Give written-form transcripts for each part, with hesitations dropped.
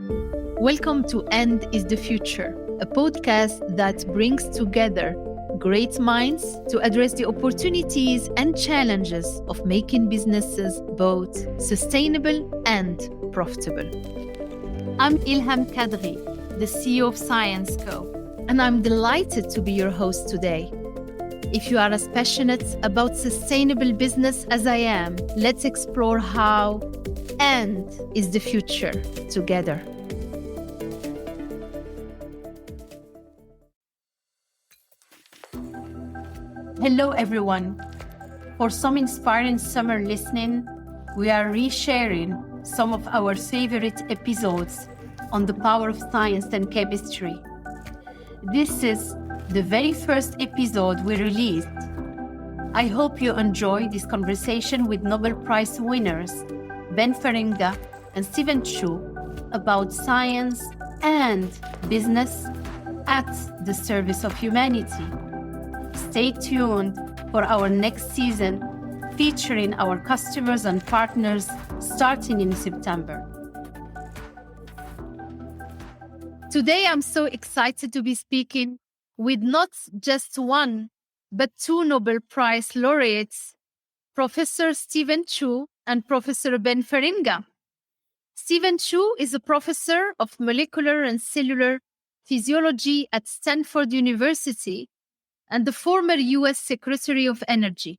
Welcome to End is the Future, a podcast that brings together great minds to address the opportunities and challenges of making businesses both sustainable and profitable. I'm Ilham Kadri, the CEO of Syensqo, and I'm delighted to be your host today. If you are as passionate about sustainable business as I am, let's explore how End is the Future together. Hello, everyone. For some inspiring summer listening, we are resharing some of our favorite episodes on the power of science and chemistry. This is the very first episode we released. I hope you enjoy this conversation with Nobel Prize winners Ben Feringa and Stephen Chu about science and business at the service of humanity. Stay tuned for our next season featuring our customers and partners starting in September. Today, I'm so excited to be speaking with not just one, but two Nobel Prize laureates, Professor Stephen Chu and Professor Ben Feringa. Stephen Chu is a professor of Molecular and Cellular Physiology at Stanford University and the former U.S. Secretary of Energy.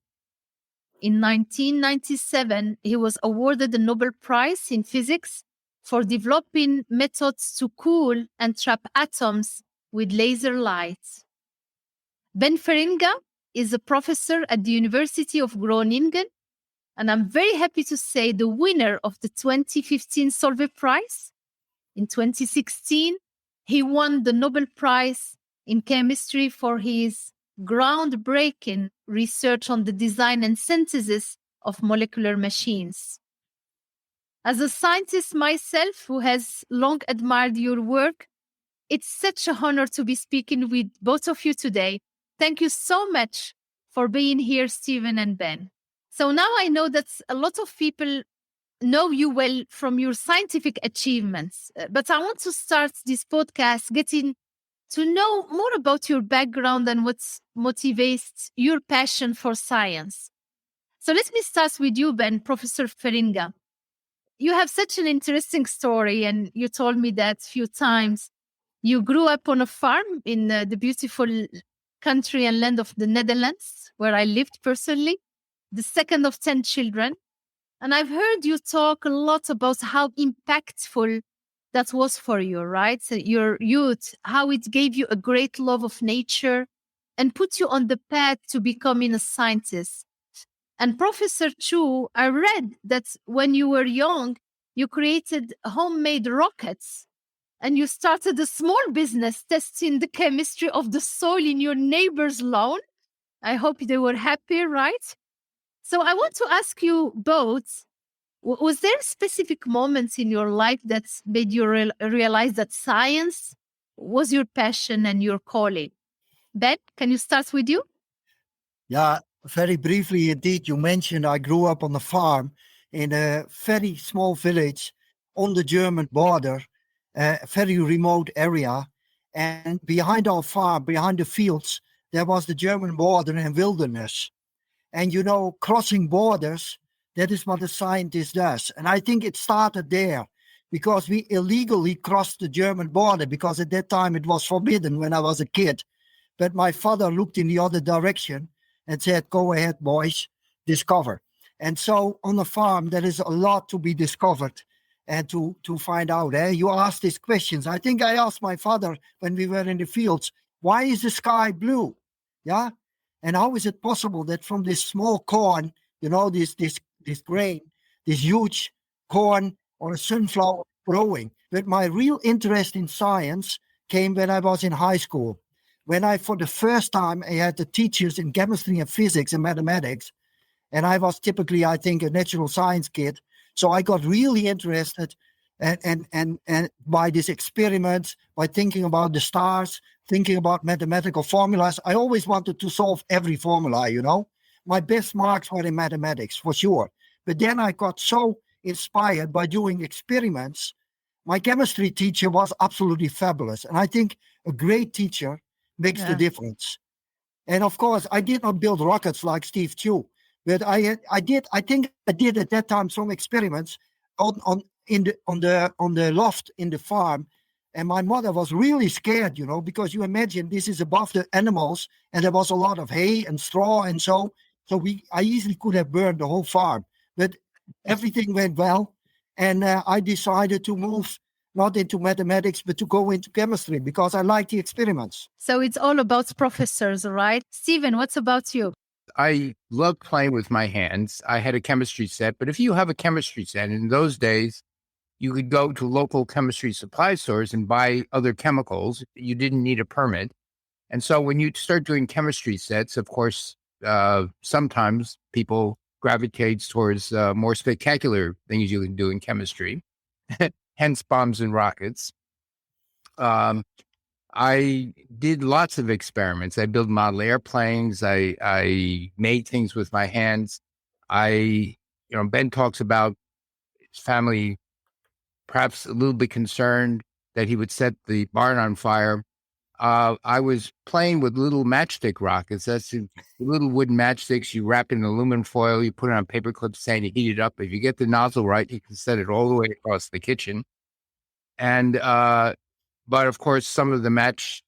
In 1997, he was awarded the Nobel Prize in Physics for developing methods to cool and trap atoms with laser light. Ben Feringa is a professor at the University of Groningen, and I'm very happy to say the winner of the 2015 Solvay Prize. In 2016, he won the Nobel Prize in Chemistry for his groundbreaking research on the design and synthesis of molecular machines. As a scientist myself who has long admired your work, it's such an honor to be speaking with both of you today. Thank you so much for being here, Stephen and Ben. So now I know that a lot of people know you well from your scientific achievements, but I want to start this podcast getting to know more about your background and what motivates your passion for science. So let me start with you, Ben, Professor Feringa. You have such an interesting story, and you told me that a few times. You grew up on a farm in the beautiful country and land of the Netherlands, where I lived personally, the second of 10 children. And I've heard you talk a lot about how impactful that was for you, right? So your youth, how it gave you a great love of nature and put you on the path to becoming a scientist. And Professor Chu, I read that when you were young, you created homemade rockets and you started a small business testing the chemistry of the soil in your neighbor's lawn. I hope they were happy, right? So I want to ask you both, was there specific moments in your life that made you realize that science was your passion and your calling? Ben, can you start with you? Yeah, very briefly indeed. You mentioned I grew up on a farm in a very small village on the German border, a very remote area. And behind our farm, behind the fields, there was the German border and wilderness. And you know, crossing borders, that is what a scientist does. And I think it started there because we illegally crossed the German border because at that time it was forbidden when I was a kid. But my father looked in the other direction and said, go ahead, boys, discover. And so on the farm, there is a lot to be discovered and to find out. You asked these questions. I think I asked my father when we were in the fields, why is the sky blue? Yeah. And how is it possible that from this small corn, you know, this grain, this huge corn or a sunflower growing? But my real interest in science came when I was in high school. When I, for the first time, I had the teachers in chemistry and physics and mathematics. And I was typically, I think, a natural science kid. So I got really interested and by these experiments, by thinking about the stars, thinking about mathematical formulas. I always wanted to solve every formula, you know. My best marks were in mathematics, for sure. But then I got so inspired by doing experiments my chemistry teacher was absolutely fabulous. And I think a great teacher makes the difference. And of course, I did not build rockets like Steve Chu, but I think I did at that time some experiments on the loft in the farm. And my mother was really scared, because you imagine this is above the animals, and there was a lot of hay and straw and so I easily could have burned the whole farm. But everything went well, and I decided to move not into mathematics, but to go into chemistry because I like the experiments. So it's all about professors, right? Stephen, what's about you? I love playing with my hands. I had a chemistry set, but if you have a chemistry set, in those days, you could go to local chemistry supply stores and buy other chemicals. You didn't need a permit. And so when you start doing chemistry sets, of course, sometimes people gravitate towards more spectacular things you can do in chemistry, hence bombs and rockets. I did lots of experiments. I built model airplanes. I made things with my hands. Ben talks about his family perhaps a little bit concerned that he would set the barn on fire. I was playing with little matchstick rockets. That's the little wooden matchsticks you wrap in aluminum foil, you put it on paper clips, and you heat it up. If you get the nozzle right, you can set it all the way across the kitchen. And but of course, some of the match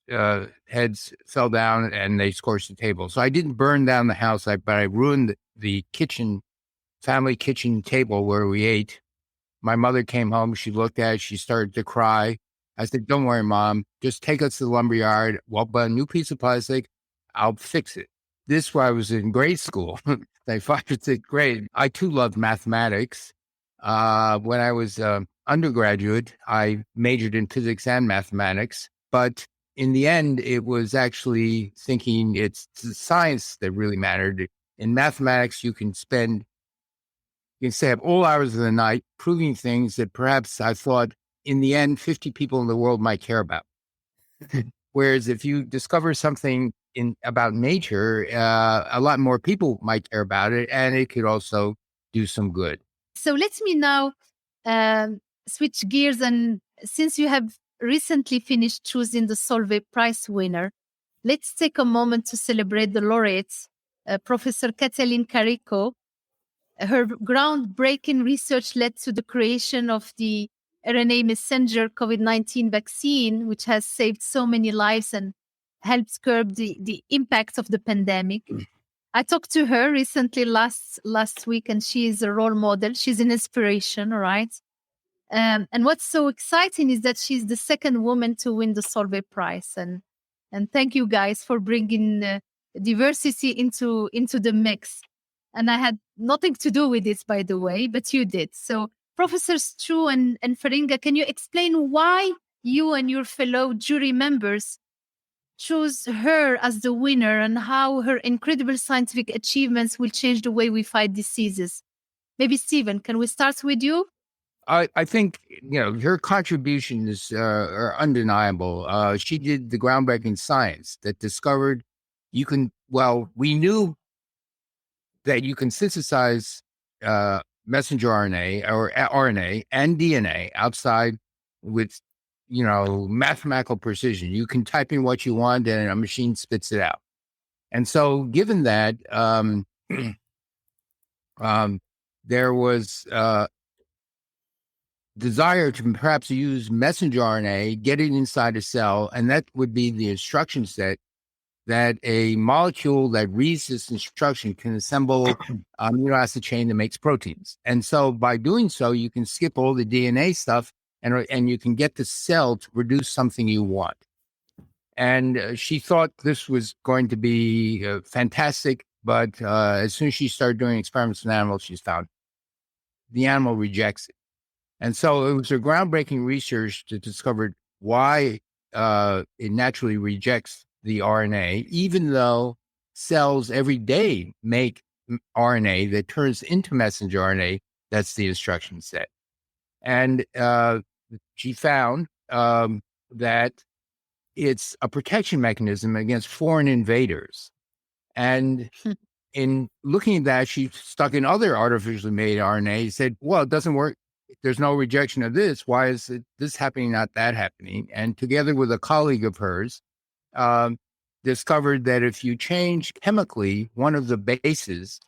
heads fell down and they scorched the table. So I didn't burn down the house, but I ruined the family kitchen table where we ate. My mother came home. She looked at it. She started to cry. I said, "Don't worry, Mom. Just take us to the lumberyard. We'll buy a new piece of plastic. I'll fix it." This was I was in grade school, like 5th or 6th grade. I too loved mathematics. When I was undergraduate, I majored in physics and mathematics. But in the end, it was actually thinking it's the science that really mattered. In mathematics, you can stay up all hours of the night proving things that perhaps I thought in the end, 50 people in the world might care about. Whereas if you discover something about nature, a lot more people might care about it, and it could also do some good. So let me now switch gears. And since you have recently finished choosing the Solvay Prize winner, let's take a moment to celebrate the laureates, Professor Katalin Karikó. Her groundbreaking research led to the creation of the RNA messenger COVID-19 vaccine, which has saved so many lives and helped curb the impact of the pandemic. I talked to her recently last week, and she is a role model. She's an inspiration, right? And what's so exciting is that she's the second woman to win the Solvay Prize. And thank you guys for bringing diversity into the mix. And I had nothing to do with this, by the way, but you did. So Professors Chu and Feringa, can you explain why you and your fellow jury members chose her as the winner and how her incredible scientific achievements will change the way we fight diseases? Maybe Stephen, can we start with you? I think, her contributions are undeniable. She did the groundbreaking science that discovered we knew that you can synthesize messenger RNA or RNA and DNA outside with, mathematical precision. You can type in what you want and a machine spits it out. And so given that, there was desire to perhaps use messenger RNA, get it inside a cell, and that would be the instruction set that a molecule that reads this instruction can assemble amino acid chain that makes proteins. And so by doing so, you can skip all the DNA stuff and you can get the cell to produce something you want. And she thought this was going to be fantastic, but as soon as she started doing experiments on animals, she's found the animal rejects it. And so it was her groundbreaking research to discover why it naturally rejects the RNA, even though cells every day make RNA that turns into messenger RNA. That's the instruction set. And she found that it's a protection mechanism against foreign invaders. And in looking at that, she stuck in other artificially made RNA, said, well, it doesn't work if there's no rejection of this, why is this happening, not that happening? And together with a colleague of hers, discovered that if you change chemically one of the bases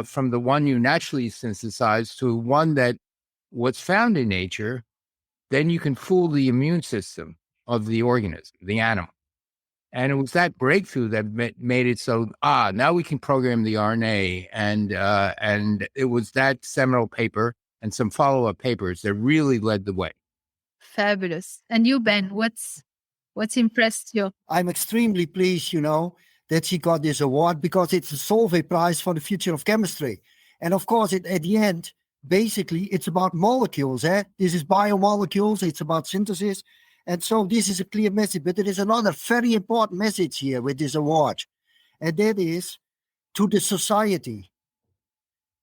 from the one you naturally synthesize to one that was found in nature, then you can fool the immune system of the organism, the animal. And it was that breakthrough that made it so, now we can program the RNA. And it was that seminal paper and some follow-up papers that really led the way. Fabulous. And you, Ben, what's impressed you? I'm extremely pleased, that she got this award because it's a Solvay Prize for the future of chemistry. And of course, at the end, basically, it's about molecules. This is biomolecules. It's about synthesis. And so this is a clear message. But there is another very important message here with this award. And that is to the society.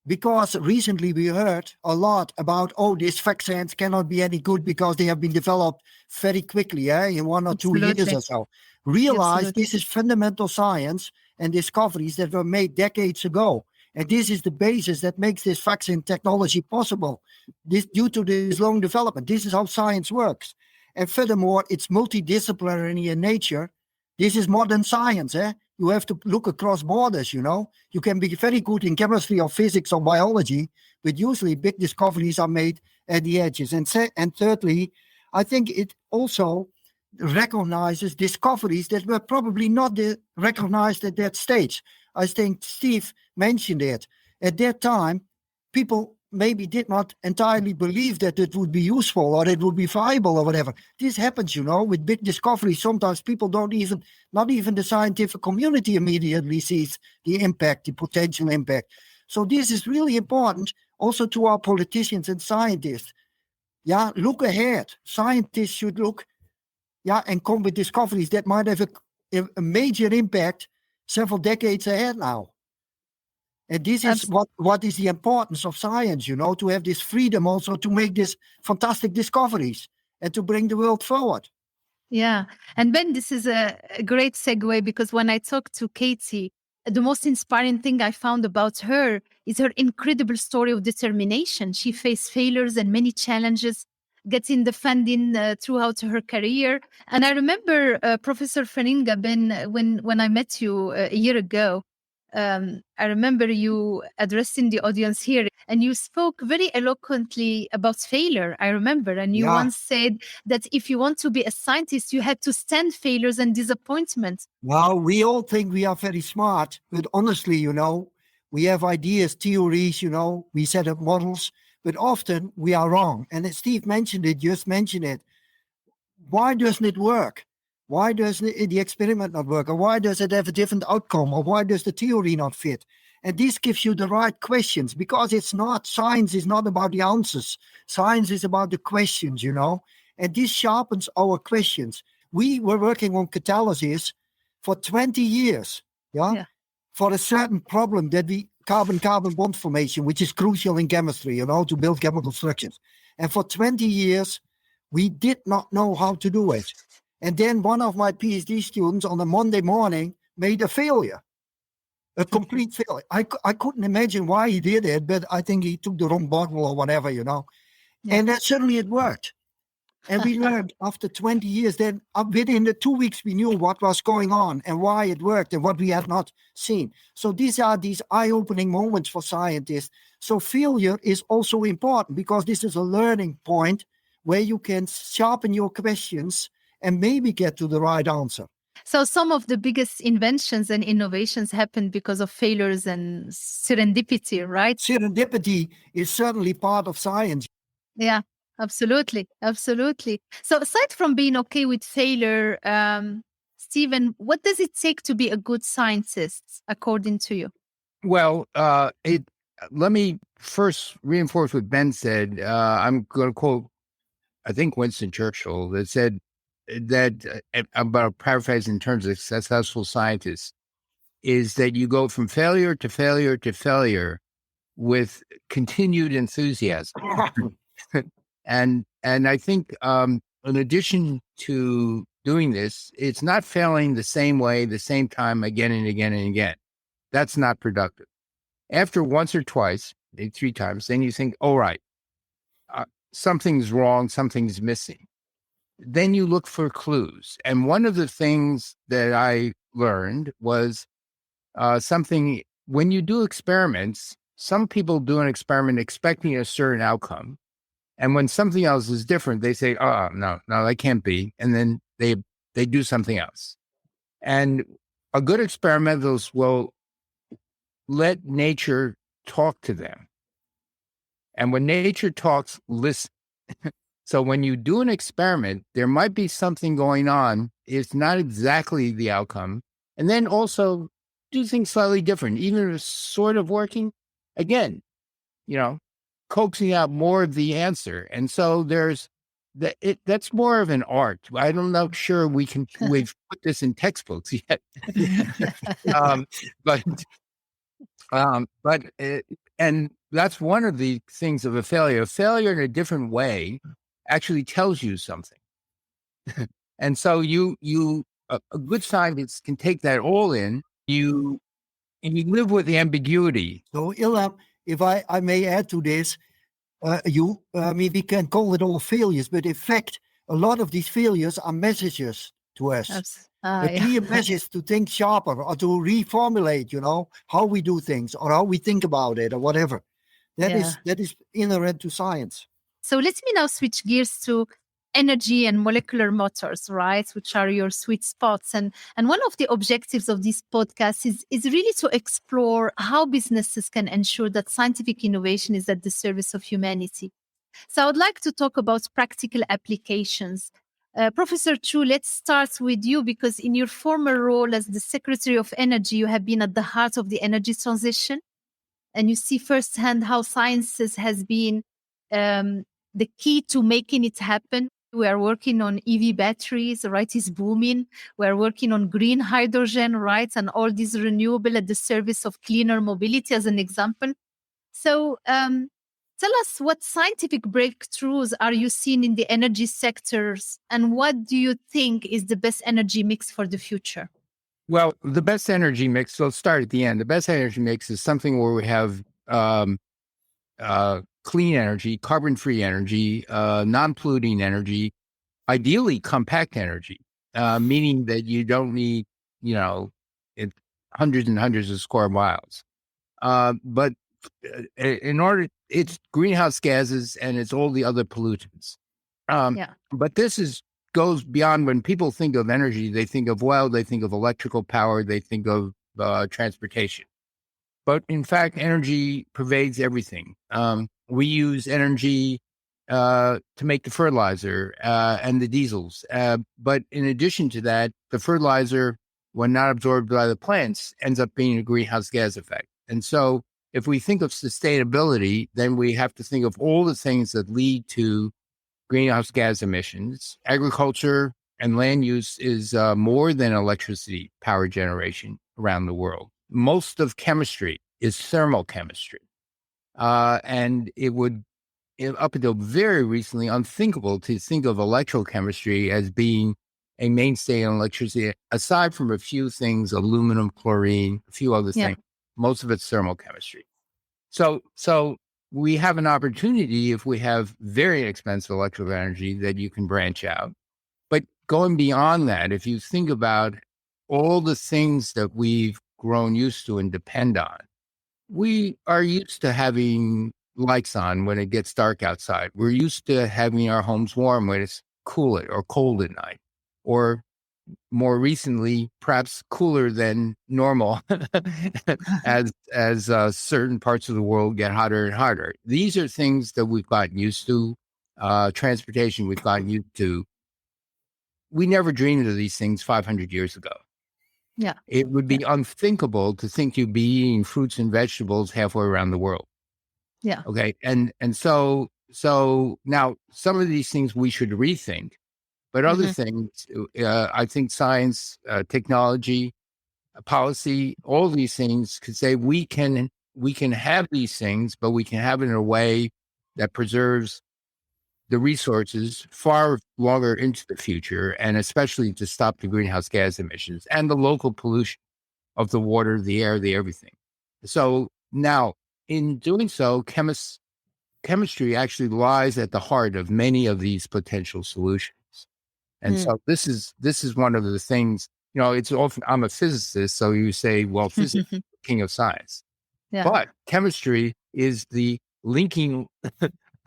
Because recently we heard a lot about, these vaccines cannot be any good because they have been developed very quickly, in 1 or 2 years or so. Realize this is fundamental science and discoveries that were made decades ago. And this is the basis that makes this vaccine technology possible. This due to this long development. This is how science works. And furthermore, it's multidisciplinary in nature. This is modern science. You have to look across borders, You can be very good in chemistry or physics or biology, but usually big discoveries are made at the edges. And thirdly, I think it also recognizes discoveries that were probably not recognized at that stage. I think Steve mentioned it. At that time, people maybe did not entirely believe that it would be useful or it would be viable or whatever. This happens, with big discoveries. Sometimes people not even the scientific community immediately sees the impact, the potential impact. So this is really important also to our politicians and scientists. Look ahead. Scientists should look, and come with discoveries that might have a major impact several decades ahead now. And this is what is the importance of science, to have this freedom also to make these fantastic discoveries and to bring the world forward. Yeah. And Ben, this is a great segue because when I talked to Katie, the most inspiring thing I found about her is her incredible story of determination. She faced failures and many challenges, getting the funding throughout her career. And I remember Professor Feringa, Ben, when I met you a year ago, I remember you addressing the audience here and you spoke very eloquently about failure, I remember. And you once said that if you want to be a scientist, you had to stand failures and disappointments. Well, we all think we are very smart, but honestly, we have ideas, theories, we set up models, but often we are wrong. And as Steve just mentioned it. Why doesn't it work? Why does the experiment not work? Or why does it have a different outcome? Or why does the theory not fit? And this gives you the right questions because science is not about the answers. Science is about the questions, and this sharpens our questions. We were working on catalysis for 20 years, for a certain problem that carbon-carbon bond formation, which is crucial in chemistry, to build chemical structures. And for 20 years, we did not know how to do it. And then one of my PhD students on a Monday morning made a failure, a complete failure. I couldn't imagine why he did it, but I think he took the wrong bottle or whatever, Yeah. And that certainly it worked. And we learned after 20 years, then within the 2 weeks, we knew what was going on and why it worked and what we had not seen. So these are these eye-opening moments for scientists. So failure is also important because this is a learning point where you can sharpen your questions and maybe get to the right answer. So some of the biggest inventions and innovations happened because of failures and serendipity, right? Serendipity is certainly part of science. Yeah, absolutely. Absolutely. So aside from being okay with failure, Stephen, what does it take to be a good scientist, according to you? Well, let me first reinforce what Ben said. I'm going to quote, I think, Winston Churchill, that said that, about paraphrasing in terms of successful scientists, is that you go from failure to failure to failure with continued enthusiasm. And I think in addition to doing this, it's not failing the same way, the same time, again and again and again. That's not productive. After once or twice, maybe 3 times, then you think, all right, something's wrong, something's missing. Then you look for clues. And one of the things that I learned was something, when you do experiments, some people do an experiment expecting a certain outcome. And when something else is different, they say, oh, no, that can't be. And then they do something else. And a good experimentalist will let nature talk to them. And when nature talks, listen. So when you do an experiment, there might be something going on. It's not exactly the outcome. And then also do things slightly different, even if it's sort of working. Again, coaxing out more of the answer. And so that's more of an art. I'm not sure we've put this in textbooks yet. And that's one of the things of a failure. A failure in a different way actually tells you something. And so a good scientist can take that all in. You live with the ambiguity. So Ilham, if I may add to this, we can call it all failures, but in fact, a lot of these failures are messages to us. A clear message to think sharper or to reformulate, how we do things or how we think about it or whatever. That is inherent to science. So let me now switch gears to energy and molecular motors, right, which are your sweet spots. And one of the objectives of this podcast is really to explore how businesses can ensure that scientific innovation is at the service of humanity. So I would like to talk about practical applications. Professor Chu, let's start with you, because in your former role as the Secretary of Energy, you have been at the heart of the energy transition. And you see firsthand how sciences has been the key to making it happen. We are working on EV batteries, right? It's booming. We are working on green hydrogen, right? And all these renewable at the service of cleaner mobility as an example. So tell us, what scientific breakthroughs are you seeing in the energy sectors? And what do you think is the best energy mix for the future? Well, the best energy mix, so let's start at the end. The best energy mix is something where we have clean energy, carbon-free energy, non-polluting energy, ideally compact energy, meaning that you don't need, hundreds and hundreds of square miles. But it's greenhouse gases and it's all the other pollutants. But this goes beyond. When people think of energy, they think of electrical power, they think of transportation. But in fact, energy pervades everything. We use energy to make the fertilizer and the diesels. But in addition to that, the fertilizer, when not absorbed by the plants, ends up being a greenhouse gas effect. And so if we think of sustainability, then we have to think of all the things that lead to greenhouse gas emissions. Agriculture and land use is more than electricity power generation around the world. Most of chemistry is thermal chemistry. And it would, up until very recently, unthinkable to think of electrochemistry as being a mainstay in electricity, aside from a few things, aluminum, chlorine, a few other things. Most of it's thermal chemistry. So we have an opportunity, if we have very inexpensive electrical energy, that you can branch out. But going beyond that, if you think about all the things that we've grown used to and depend on, we are used to having lights on when it gets dark outside. We're used to having our homes warm when it's cool or cold at night, or more recently, perhaps cooler than normal as certain parts of the world get hotter and hotter. These are things that we've gotten used to. Transportation, we've gotten used to. We never dreamed of these things 500 years ago. Yeah. It would be unthinkable to think you'd be eating fruits and vegetables halfway around the world. Yeah. Okay. And so now some of these things we should rethink. But other things, I think science, technology, policy, all these things could say we can have these things, but we can have it in a way that preserves the resources far longer into the future, and especially to stop the greenhouse gas emissions and the local pollution of the water, the air, the everything. So now, in doing so, chemists chemistry actually lies at the heart of many of these potential solutions. And so this is one of the things, it's often, I'm a physicist, so you say, well, physics is the king of science. Yeah. But chemistry is the linking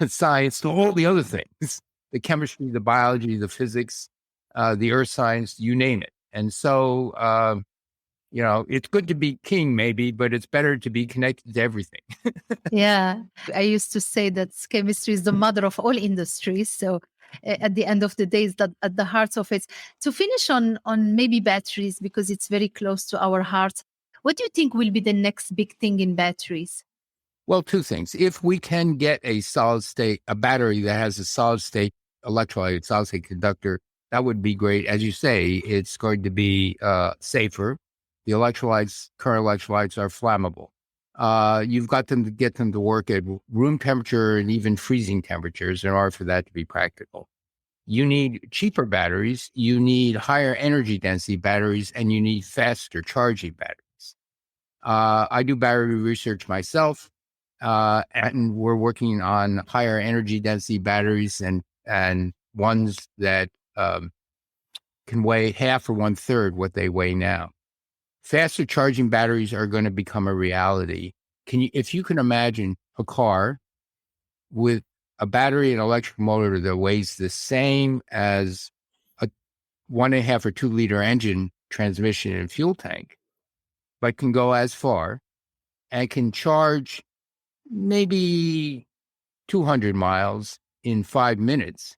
science to all the other things, the chemistry, the biology, the physics, the earth science, you name it. And so, it's good to be king maybe, but it's better to be connected to everything. Yeah. I used to say that chemistry is the mother of all industries. So at the end of the day, it's at the heart of it. To finish on maybe batteries, because it's very close to our hearts, what do you think will be the next big thing in batteries? Well, two things. If we can get a battery that has a solid state electrolyte, solid state conductor, that would be great. As you say, it's going to be safer. The current electrolytes are flammable. You've got to get them to work at room temperature and even freezing temperatures in order for that to be practical. You need cheaper batteries, you need higher energy density batteries, and you need faster charging batteries. I do battery research myself, and we're working on higher energy density batteries and ones that can weigh half or 1/3 what they weigh now. Faster charging batteries are going to become a reality. If you can imagine a car with a battery and electric motor that weighs the same as a 1.5 or 2 liter engine, transmission, and fuel tank, but can go as far and can charge maybe 200 miles in 5 minutes,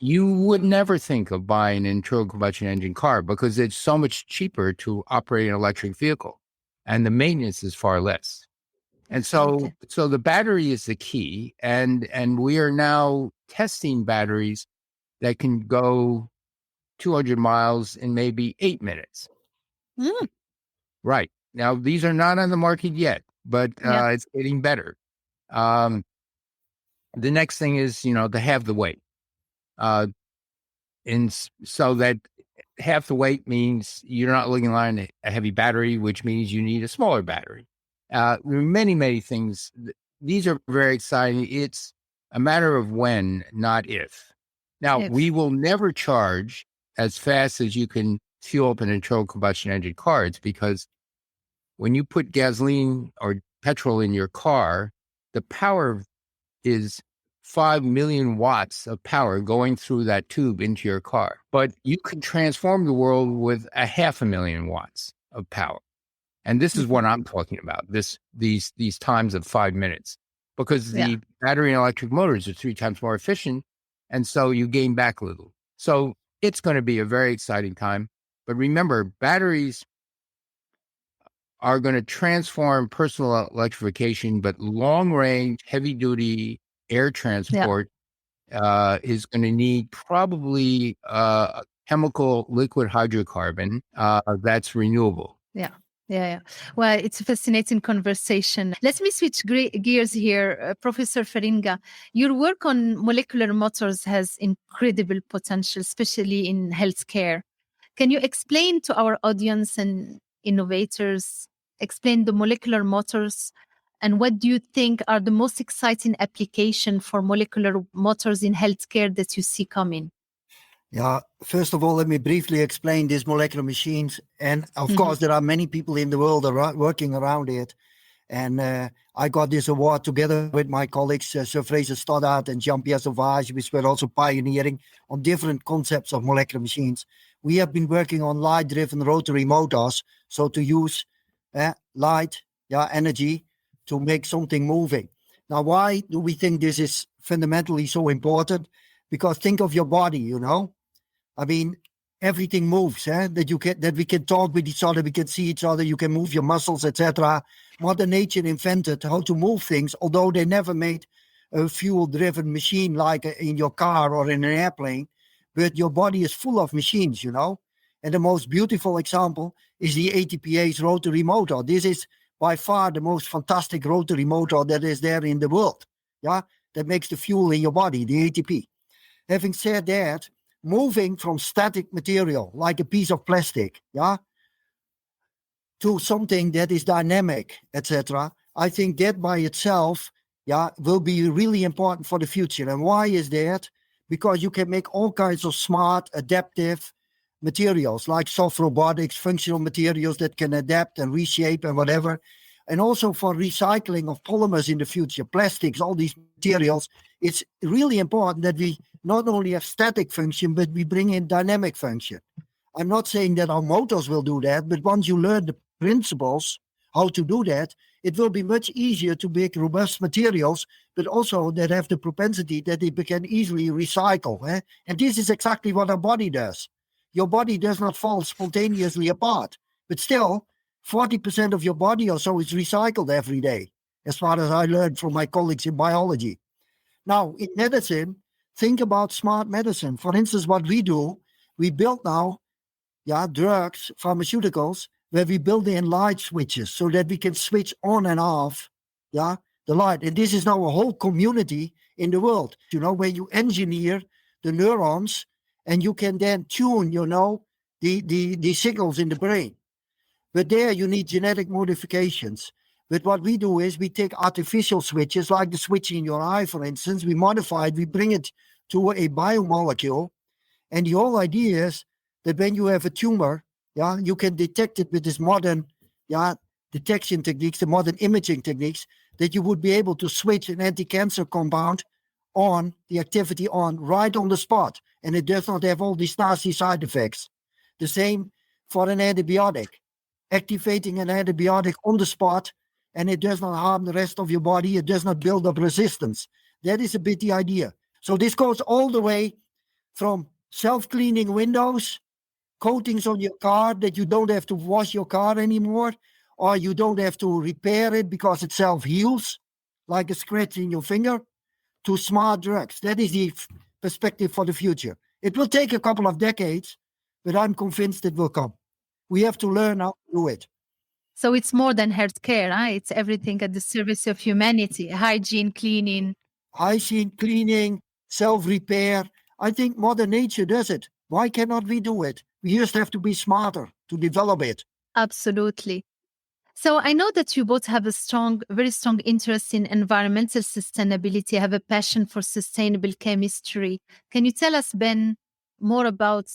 you would never think of buying an internal combustion engine car because it's so much cheaper to operate an electric vehicle and the maintenance is far less. And so the battery is the key. And we are now testing batteries that can go 200 miles in maybe 8 minutes. Right. Now, these are not on the market yet, but it's getting better. The next thing is, to have the weight. So that half the weight means you're not looking on a heavy battery, which means you need a smaller battery. Many, many things. These are very exciting. It's a matter of when, not if. Now, we will never charge as fast as you can fuel up an internal combustion engine car. It's because when you put gasoline or petrol in your car, the power is 5 million watts of power going through that tube into your car. But you could transform the world with 500,000 watts of power. And this is what I'm talking about, these times of 5 minutes, because the battery and electric motors are 3 times more efficient. And so you gain back a little. So it's going to be a very exciting time. But remember, batteries are going to transform personal electrification, but long range, heavy duty air transport is going to need probably a chemical liquid hydrocarbon that's renewable. Yeah. Well, it's a fascinating conversation. Let me switch gears here. Professor Feringa, your work on molecular motors has incredible potential, especially in healthcare. Can you explain to our audience and innovators, explain the molecular motors, and what do you think are the most exciting applications for molecular motors in healthcare that you see coming? Yeah, first of all, let me briefly explain these molecular machines. And of course, there are many people in the world working around it. And I got this award together with my colleagues, Sir Fraser Stoddart and Jean-Pierre Sauvage, which were also pioneering on different concepts of molecular machines. We have been working on light-driven rotary motors, so to use light, energy to make something moving. Now, why do we think this is fundamentally so important? Because think of your body, I mean, everything moves, that we can talk with each other, we can see each other, you can move your muscles, etc. Mother Nature invented how to move things, although they never made a fuel-driven machine like in your car or in an airplane. But your body is full of machines, And the most beautiful example is the ATP's rotary motor. This is by far the most fantastic rotary motor that is there in the world. That makes the fuel in your body, the ATP. Having said that, moving from static material, like a piece of plastic, to something that is dynamic, etc., I think that by itself will be really important for the future. And why is that? Because you can make all kinds of smart, adaptive materials like soft robotics, functional materials that can adapt and reshape and whatever. And also for recycling of polymers in the future, plastics, all these materials. It's really important that we not only have static function, but we bring in dynamic function. I'm not saying that our motors will do that, but once you learn the principles, how to do that, it will be much easier to make robust materials, but also that have the propensity that they can easily recycle. And this is exactly what our body does. Your body does not fall spontaneously apart, but still 40% of your body or so is recycled every day, as far as I learned from my colleagues in biology. Now, in medicine, think about smart medicine. For instance, what we do, we build now drugs, pharmaceuticals, where we build in light switches so that we can switch on and off the light. And this is now a whole community in the world, where you engineer the neurons and you can then tune, the signals in the brain. But there you need genetic modifications. But what we do is we take artificial switches, like the switch in your eye, for instance, we modify it, we bring it to a biomolecule. And the whole idea is that when you have a tumor, you can detect it with this modern detection techniques, the modern imaging techniques, that you would be able to switch an anti-cancer compound on, the activity on, right on the spot. And it does not have all these nasty side effects. The same for an antibiotic. Activating an antibiotic on the spot, and it does not harm the rest of your body. It does not build up resistance. That is a bit the idea. So this goes all the way from self-cleaning windows, coatings on your car that you don't have to wash your car anymore, or you don't have to repair it because it self-heals, like a scratch in your finger, to smart drugs. That is the perspective for the future. It will take a couple of decades, but I'm convinced it will come. We have to learn how to do it. So it's more than healthcare, huh? It's everything at the service of humanity. Hygiene, cleaning, self-repair. I think Mother Nature does it. Why cannot we do it? We just have to be smarter to develop it. Absolutely. So I know that you both have a very strong interest in environmental sustainability, have a passion for sustainable chemistry. Can you tell us, Ben, more about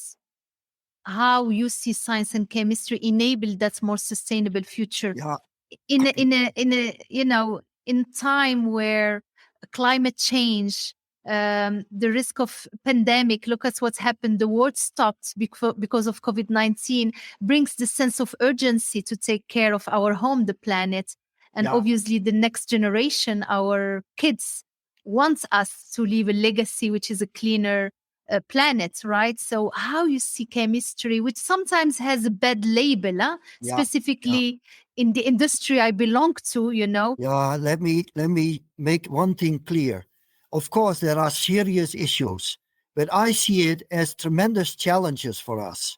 how you see science and chemistry enable that more sustainable future in time where climate change, the risk of pandemic, look at what's happened, the world stopped because of COVID-19, brings the sense of urgency to take care of our home, the planet. And obviously the next generation, our kids, wants us to leave a legacy which is a cleaner planet, right? So how you see chemistry, which sometimes has a bad label, specifically in the industry I belong to, let me make one thing clear. Of course, there are serious issues, but I see it as tremendous challenges for us.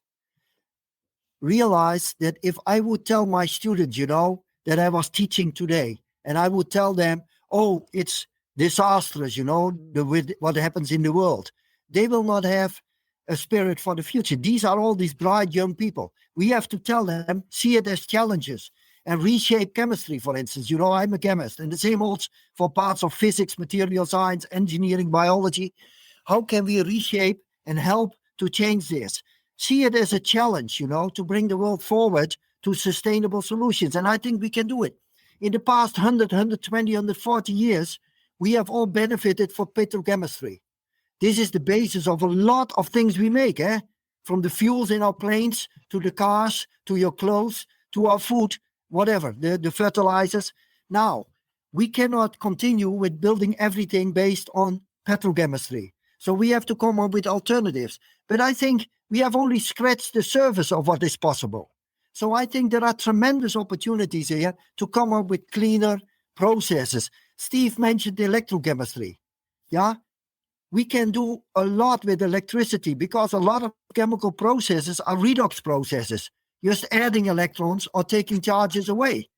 Realize that if I would tell my students, that I was teaching today, and I would tell them, oh, it's disastrous, with what happens in the world, they will not have a spirit for the future. These are all these bright young people. We have to tell them, see it as challenges and reshape chemistry, for instance. I'm a chemist, and the same holds for parts of physics, material science, engineering, biology. How can we reshape and help to change this? See it as a challenge, to bring the world forward to sustainable solutions. And I think we can do it. In the past 100, 120, 140 years, we have all benefited from petrochemistry. This is the basis of a lot of things we make, from the fuels in our planes, to the cars, to your clothes, to our food, whatever, the fertilizers. Now, we cannot continue with building everything based on petrochemistry. So we have to come up with alternatives. But I think we have only scratched the surface of what is possible. So I think there are tremendous opportunities here to come up with cleaner processes. Steve mentioned electrochemistry. We can do a lot with electricity because a lot of chemical processes are redox processes, just adding electrons or taking charges away.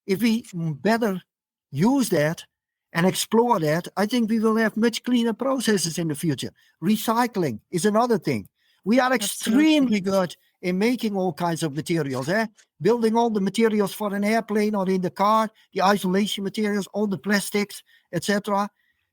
If we better use that and explore that, I think we will have much cleaner processes in the future. Recycling is another thing. We are extremely good in making all kinds of materials, building all the materials for an airplane or in the car, the isolation materials, all the plastics, etc.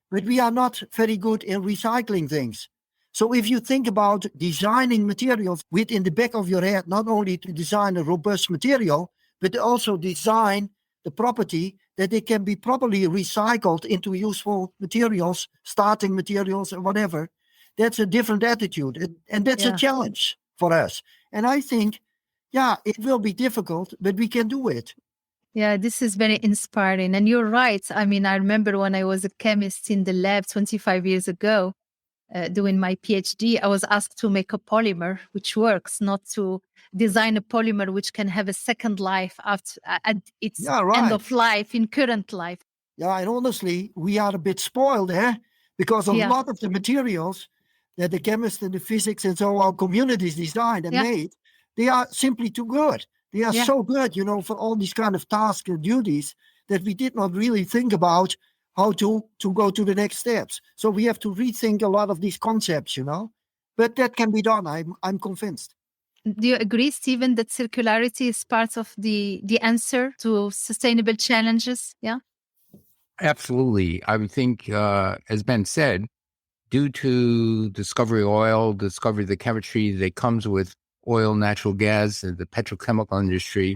But we are not very good in recycling things. So if you think about designing materials within the back of your head, not only to design a robust material, but also design the property that they can be properly recycled into useful materials, starting materials, or whatever. That's a different attitude. And that's a challenge for us. And I think, it will be difficult, but we can do it. Yeah, this is very inspiring. And you're right. I mean, I remember when I was a chemist in the lab 25 years ago, doing my PhD, I was asked to make a polymer which works, not to design a polymer which can have a second life after at its end of life in current life. Yeah, and honestly, we are a bit spoiled, because a lot of the materials that the chemists and the physics and so our communities designed and made, they are simply too good. They are so good, for all these kind of tasks and duties that we did not really think about how to go to the next steps. So we have to rethink a lot of these concepts, but that can be done. I'm convinced. Do you agree, Stephen, that circularity is part of the answer to sustainable challenges? Yeah. Absolutely. I would think, as Ben said, due to discovery of the chemistry that comes with oil, natural gas, and the petrochemical industry,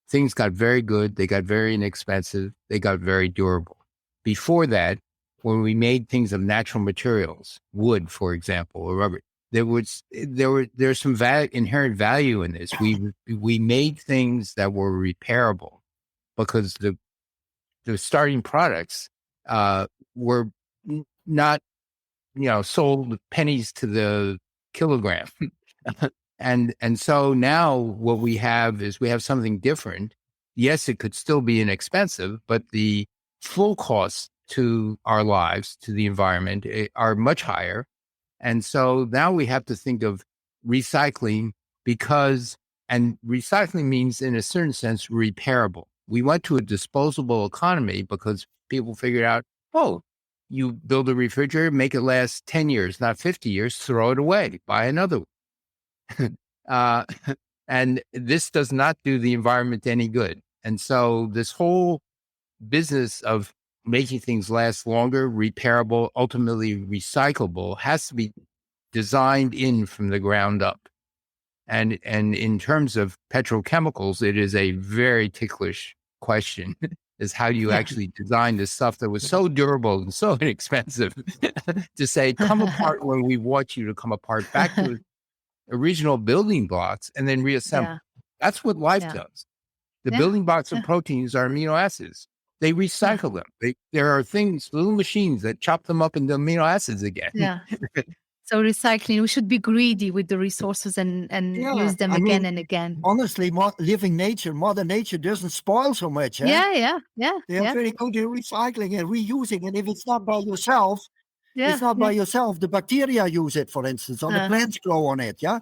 things got very good. They got very inexpensive. They got very durable. Before that, when we made things of natural materials, wood, for example, or rubber, there's some inherent value in this. We made things that were repairable because the starting products were not, sold pennies to the kilogram. And so now what we have is something different. Yes, it could still be inexpensive, but the full costs to our lives, to the environment, are much higher. And so now we have to think of recycling and recycling means, in a certain sense, repairable. We went to a disposable economy because people figured out, you build a refrigerator, make it last 10 years, not 50 years, throw it away, buy another one. And this does not do the environment any good. And so this whole business of making things last longer, repairable, ultimately recyclable, has to be designed in from the ground up. And in terms of petrochemicals, it is a very ticklish question. Is how do you actually design this stuff that was so durable and so inexpensive to say, come apart when we want you to come apart, back to original building blocks, and then reassemble. Yeah. That's what life does. The building blocks of proteins are amino acids. They recycle them. There are little machines that chop them up into amino acids again. Yeah. So recycling, we should be greedy with the resources and use them again and again. Honestly, Mother Nature doesn't spoil so much. Yeah. They are very good in recycling and reusing. And if it's not by yourself, the bacteria use it, for instance, or the plants grow on it. Yeah.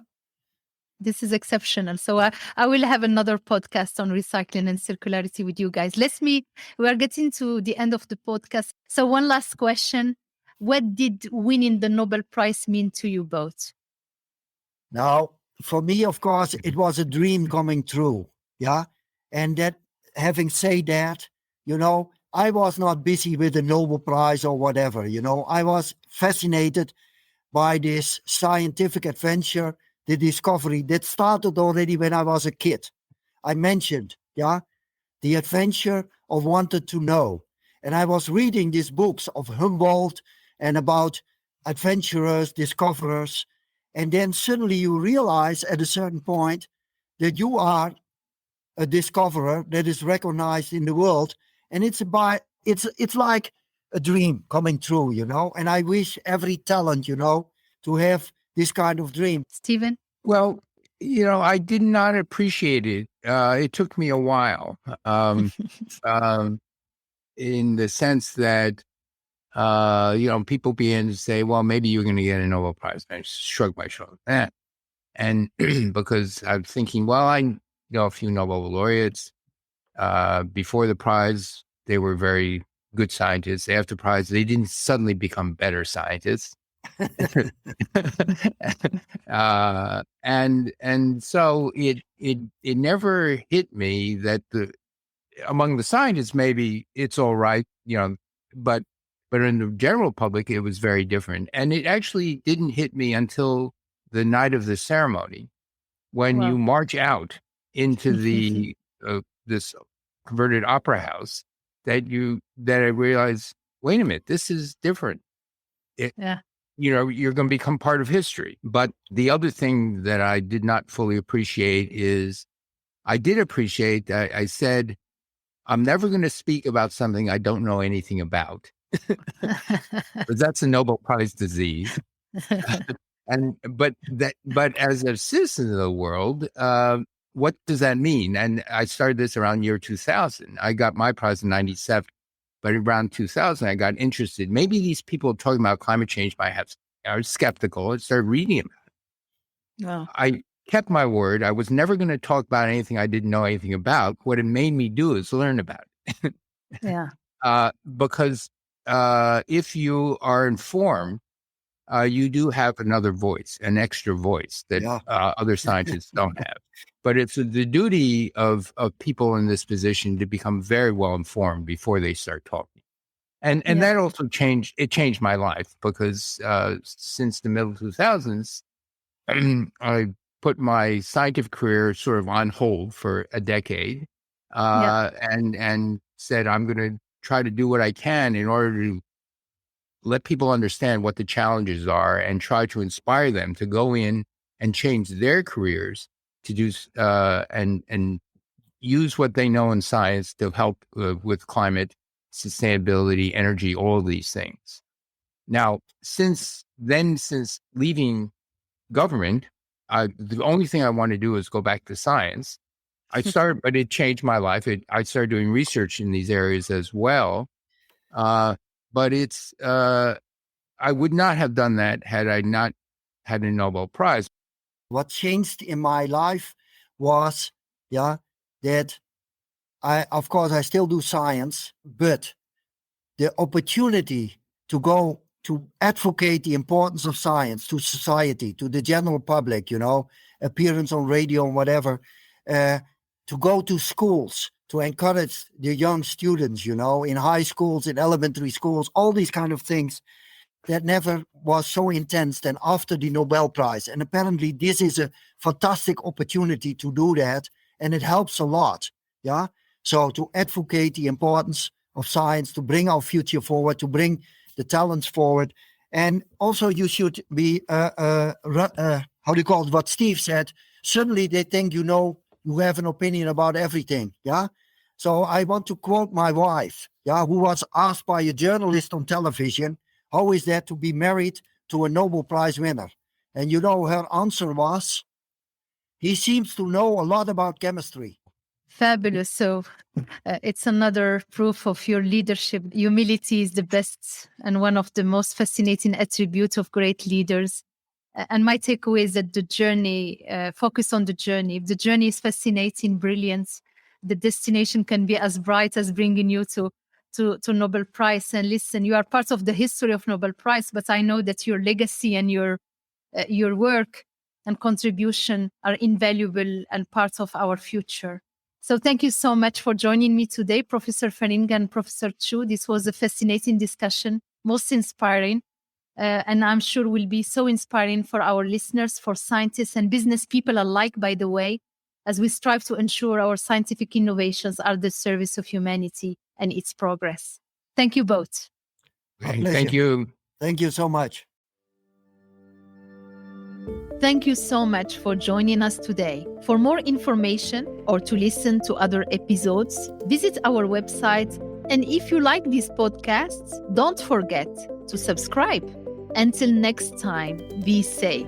This is exceptional. So I will have another podcast on recycling and circularity with you guys. We are getting to the end of the podcast. So one last question. What did winning the Nobel Prize mean to you both? Now, for me, of course, it was a dream coming true. Yeah. And that, having said that, I was not busy with the Nobel Prize or whatever. I was fascinated by this scientific adventure, the discovery that started already when I was a kid. I mentioned, the adventure of wanting to know. And I was reading these books of Humboldt and about adventurers, discoverers. And then suddenly you realize at a certain point that you are a discoverer that is recognized in the world. And it's like a dream coming true, and I wish every talent, to have this kind of dream. Stephen? Well, I did not appreciate it. It took me a while, in the sense that, people begin to say, well, maybe you're going to get a Nobel Prize. And I just shrug my shoulders. And because I'm thinking, well, I know a few Nobel laureates. Before the prize, they were very good scientists. After the prize, they didn't suddenly become better scientists. And so it never hit me that among the scientists maybe it's all right, but in the general public it was very different. And it actually didn't hit me until the night of the ceremony, when you march out into the this converted opera house, that I realized, wait a minute, this is different. You're going to become part of history. But the other thing that I did not fully appreciate is I did appreciate that I said, I'm never going to speak about something I don't know anything about. But that's a Nobel Prize disease. But as a citizen of the world, what does that mean? And I started this around year 2000. I got my prize in 97. But around 2000, I got interested. Maybe these people talking about climate change are skeptical. I started reading about it. Wow. I kept my word. I was never going to talk about anything I didn't know anything about. What it made me do is learn about it. Because if you are informed, you do have another voice, an extra voice that other scientists don't have. But it's the duty of people in this position to become very well informed before they start talking. And that also changed my life, because since the middle 2000s, I put my scientific career sort of on hold for a decade, and said, I'm going to try to do what I can in order to let people understand what the challenges are and try to inspire them to go in and change their careers to do and use what they know in science to help with climate, sustainability, energy, all of these things. Now, since leaving government, the only thing I want to do is go back to science. But it changed my life. I started doing research in these areas as well. But I would not have done that had I not had a Nobel Prize. What changed in my life was, that of course, I still do science, but the opportunity to go to advocate the importance of science to society, to the general public, appearance on radio and whatever, to go to schools, to encourage the young students, in high schools, in elementary schools, all these kind of things, that never was so intense than after the Nobel Prize. And apparently this is a fantastic opportunity to do that, and it helps a lot. So to advocate the importance of science, to bring our future forward, to bring the talents forward. And also you should be, what Steve said, suddenly they think you have an opinion about everything. So I want to quote my wife, who was asked by a journalist on television, how is that to be married to a Nobel Prize winner? And her answer was, he seems to know a lot about chemistry. Fabulous. So it's another proof of your leadership. Humility is the best and one of the most fascinating attributes of great leaders. And my takeaway is that the journey, focus on the journey. If the journey is fascinating, brilliant, the destination can be as bright as bringing you to Nobel Prize. And listen, you are part of the history of Nobel Prize, but I know that your legacy and your work and contribution are invaluable and part of our future. So thank you so much for joining me today, Professor Feringa and Professor Chu. This was a fascinating discussion, most inspiring, and I'm sure will be so inspiring for our listeners, for scientists and business people alike, by the way, as we strive to ensure our scientific innovations are the service of humanity and its progress. Thank you both. Thank you. Thank you so much. Thank you so much for joining us today. For more information or to listen to other episodes, visit our website. And if you like these podcasts, don't forget to subscribe. Until next time, be safe.